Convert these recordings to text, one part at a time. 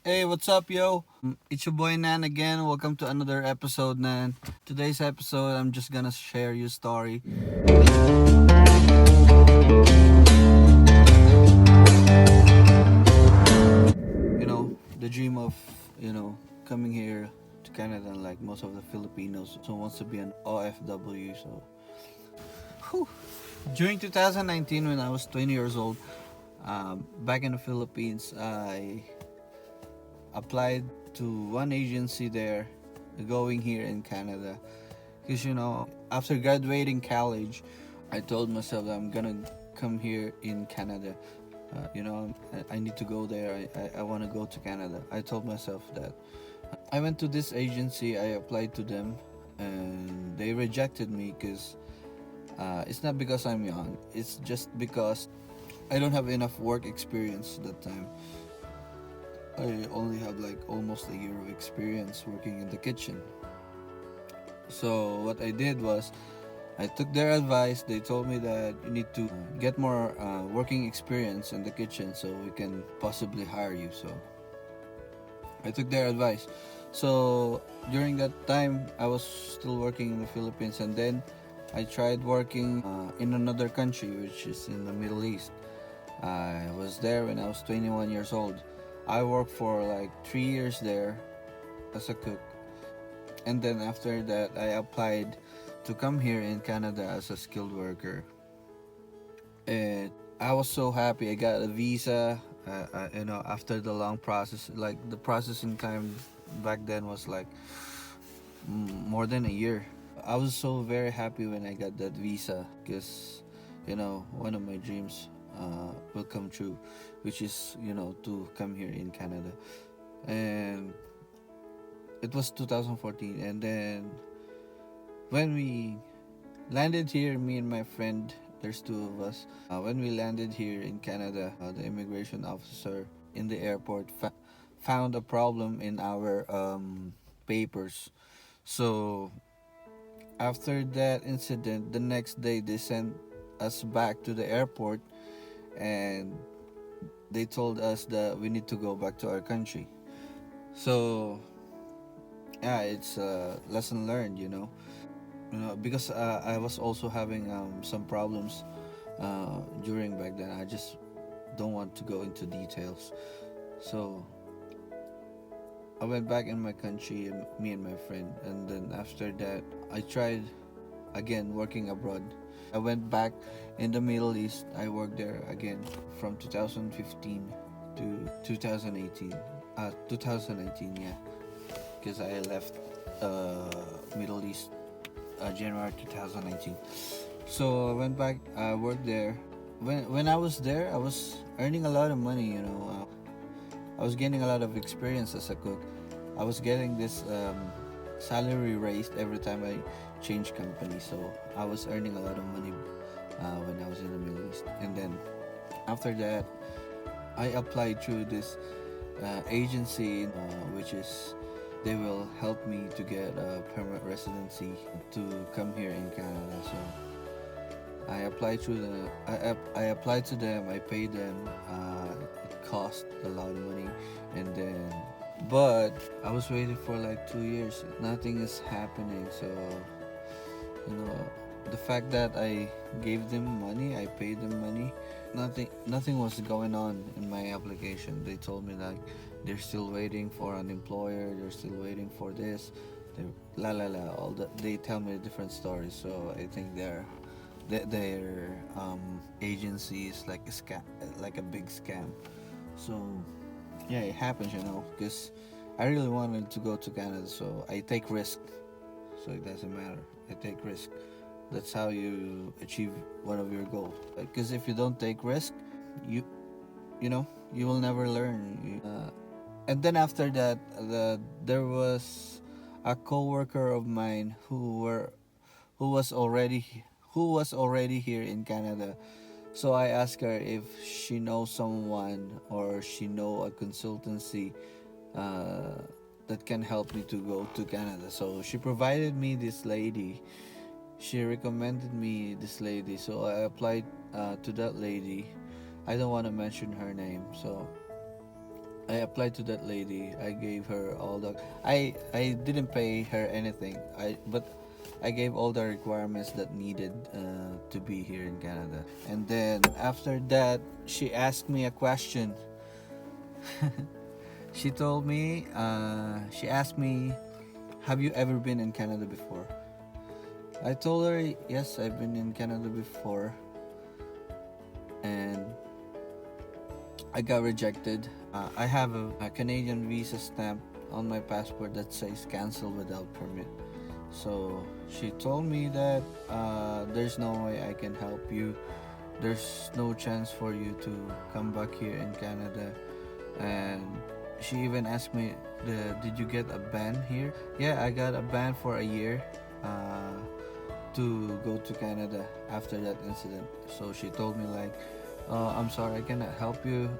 Hey, what's up, yo? It's your boy Nan again. Welcome to another episode, Nan. Today's episode, I'm just gonna share you a story. The dream of, coming here to Canada, like most of the Filipinos, so wants to be an OFW. So, whew. During 2019, when I was 20 years old, back in the Philippines, I applied to one agency there, going here in Canada. Because, after graduating college, I told myself that I'm gonna come here in Canada. I need to go there. I want to go to Canada. I told myself that. I went to this agency, I applied to them, and they rejected me because it's not because I'm young, it's just because I don't have enough work experience that time. I only have like almost a year of experience working in the kitchen. So what I did was I took their advice. They told me that you need to get more working experience in the kitchen so we can possibly hire you. So I took their advice. So during that time, I was still working in the Philippines, and then I tried working in another country, which is in the Middle East. I was there when I was 21 years old. I worked for like 3 years there as a cook, and then after that, I applied to come here in Canada as a skilled worker. And I was so happy. I got a visa. After the long process, like the processing time back then was like more than a year. I was so very happy when I got that visa because, one of my dreams will come true, which is, to come here in Canada. And it was 2014, and then when we landed here, me and my friend, there's two of us. When we landed here in Canada, the immigration officer in the airport found a problem in our papers. So after that incident, the next day they sent us back to the airport, and they told us that we need to go back to our country. So yeah, it's a lesson learned, because I was also having some problems during back then. I just don't want to go into details. So I went back in my country, me and my friend, and then after that, I tried again working abroad. I went back in the Middle East. I worked there again from 2015 to 2018. 2019, yeah, because I left Middle East January 2019. So I went back. I worked there. When I was there, I was earning a lot of money. I was gaining a lot of experience as a cook. I was getting this salary raised every time I changed company. So I was earning a lot of money when I was in the Middle East. And then after that, I applied through this agency, which is they will help me to get a permanent residency to come here in Canada. So I applied through I applied to them. I paid them. It cost a lot of money, and then but I was waiting for like 2 years. Nothing is happening. So the fact that I gave them money, I paid them money, nothing was going on in my application. They told me like they're still waiting for an employer, they're still waiting for this, they la la la all that. They tell me different stories. So I think their agency is like a scam, like a big scam. So yeah, it happens, because I really wanted to go to Canada, so I take risk. So it doesn't matter, I take risk. That's how you achieve one of your goals. Because if you don't take risk, you you know you will never learn. And then after that, there was a coworker of mine who was already here in Canada. So I asked her if she knows someone or she know a consultancy uh, that can help me to go to Canada. So she provided me this lady. She recommended me this lady, so I applied to that lady. I don't want to mention her name. So I applied to that lady. I gave her all the. I didn't pay her anything. But I gave all the requirements that needed to be here in Canada. And then after that, she asked me a question. She told me. She asked me, "Have you ever been in Canada before?" I told her, "Yes, I've been in Canada before," and I got rejected. I have a Canadian visa stamp on my passport that says cancel without permit. So she told me that there's no way I can help you. There's no chance for you to come back here in Canada. And she even asked me, did you get a ban here? Yeah, I got a ban for a year to go to Canada after that incident. So she told me like, I'm sorry, I cannot help you.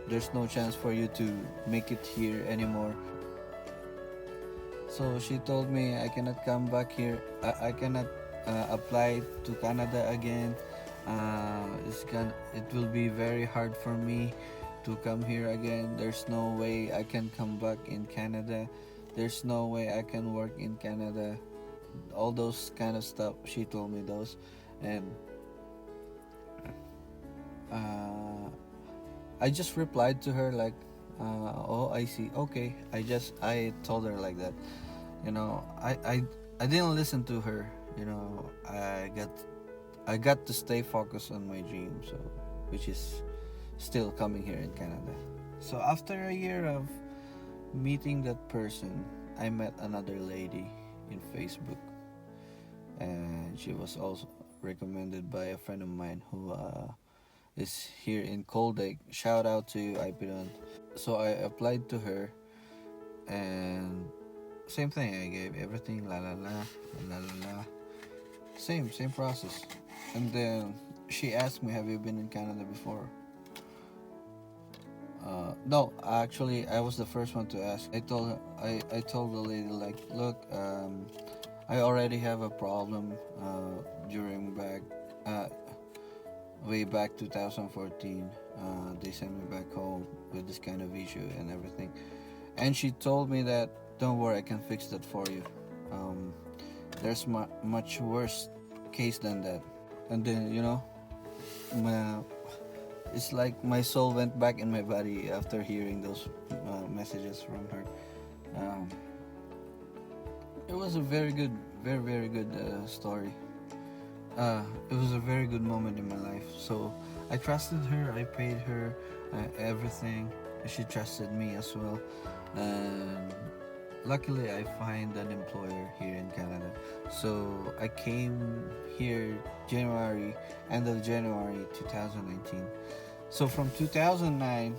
There's no chance for you to make it here anymore. So she told me I cannot come back here. I cannot apply to Canada again. It will be very hard for me to come here again. There's no way I can come back in Canada. There's no way I can work in Canada. All those kind of stuff. She told me those, and I just replied to her like, "Oh, I see. Okay." I told her like that. I didn't listen to her. I got to stay focused on my dream, so which is still coming here in Canada. So after a year of meeting that person, I met another lady in Facebook, and she was also recommended by a friend of mine who is here in Cold Lake. Shout out to you, Happÿness. So I applied to her, and same thing. I gave everything, la la la, la la la. Same process. And then she asked me, "Have you been in Canada before?" No, actually, I was the first one to ask. I told the lady like, "Look, I already have a problem during way back 2014. They sent me back home with this kind of issue and everything." And she told me that, "Don't worry, I can fix that for you. There's much worse case than that." And then it's like my soul went back in my body after hearing those messages from her. It was a very good, very very good story. It was a very good moment in my life. So I trusted her. I paid her everything. She trusted me as well. And luckily, I find an employer here in Canada. So I came here end of January 2019. So from 2009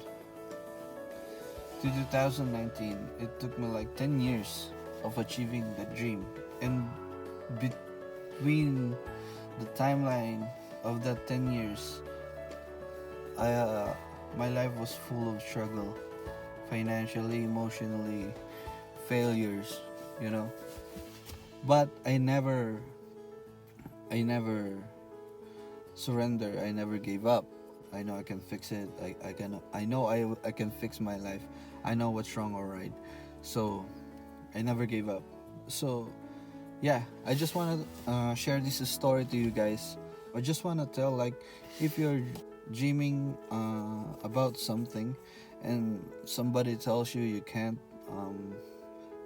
to 2019, it took me like 10 years of achieving the dream. And between the timeline of that 10 years, my life was full of struggle, financially, emotionally, failures, but I never surrender. I never gave up. I know I can fix it. I can fix my life. I know what's wrong or right. So I never gave up. So yeah, I just want to share this story to you guys. I just want to tell, like, if you're dreaming about something and somebody tells you you can't,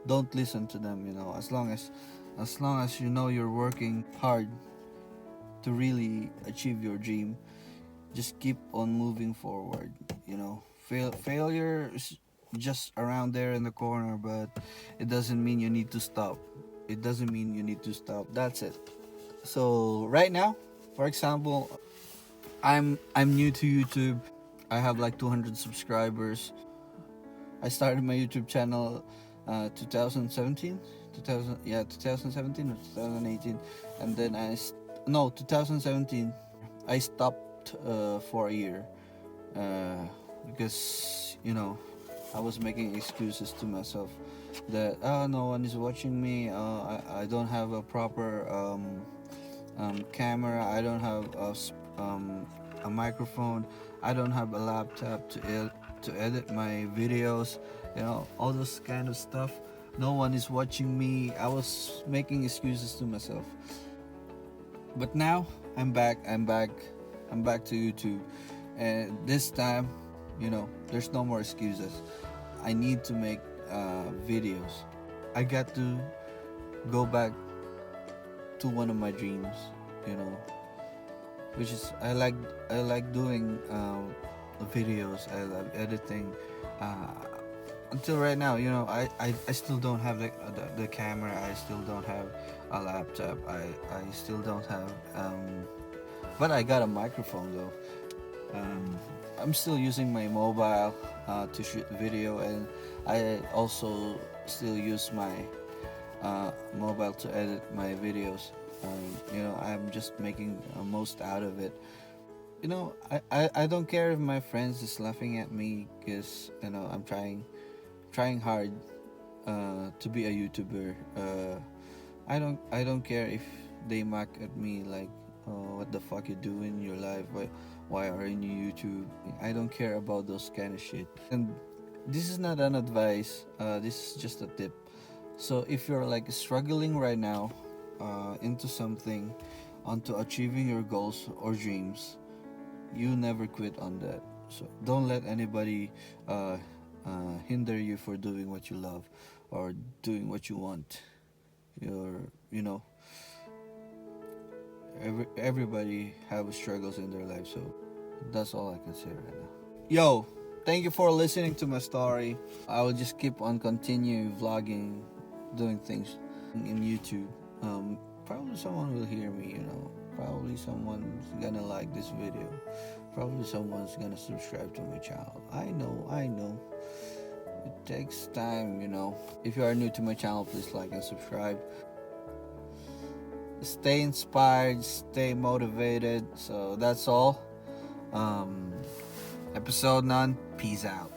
don't listen to them. As long as you're working hard to really achieve your dream, just keep on moving forward. Failure is just around there in the corner, but it doesn't mean you need to stop. That's it. So right now, for example, I'm new to YouTube. I have like 200 subscribers. I started my YouTube channel 2017 2017 or 2018, and then 2017 I stopped for a year because I was making excuses to myself that no one is watching me. I don't have a proper camera. I don't have a microphone. I don't have a laptop to to edit my videos, all those kind of stuff. No one is watching me. I was making excuses to myself. But now I'm back. I'm back to YouTube. And this time, there's no more excuses. I need to make videos. I got to go back to one of my dreams, which is I like doing videos. I love editing. Until right now, I still don't have the camera. I still don't have a laptop. I still don't have but I got a microphone though. I'm still using my mobile to shoot video, and I also still use my mobile to edit my videos. I'm just making most out of it. I don't care if my friends is laughing at me, because I'm trying hard to be a YouTuber. I don't care if they mock at me like, oh, what the fuck you doing in your life? Why are you in YouTube? I don't care about those kind of shit. And this is not an advice. This is just a tip. So if you're like struggling right now into something, onto achieving your goals or dreams, you never quit on that. So don't let anybody hinder you for doing what you love or doing what you want. Everybody have struggles in their life, so that's all I can say right now. Yo, thank you for listening to my story. I will just keep on continue vlogging, doing things in YouTube. Probably someone will hear me, probably someone's gonna like this video, probably someone's gonna subscribe to my channel. I know it takes time. If you are new to my channel, please like and subscribe. Stay inspired, stay motivated. So that's all. Episode 9, peace out.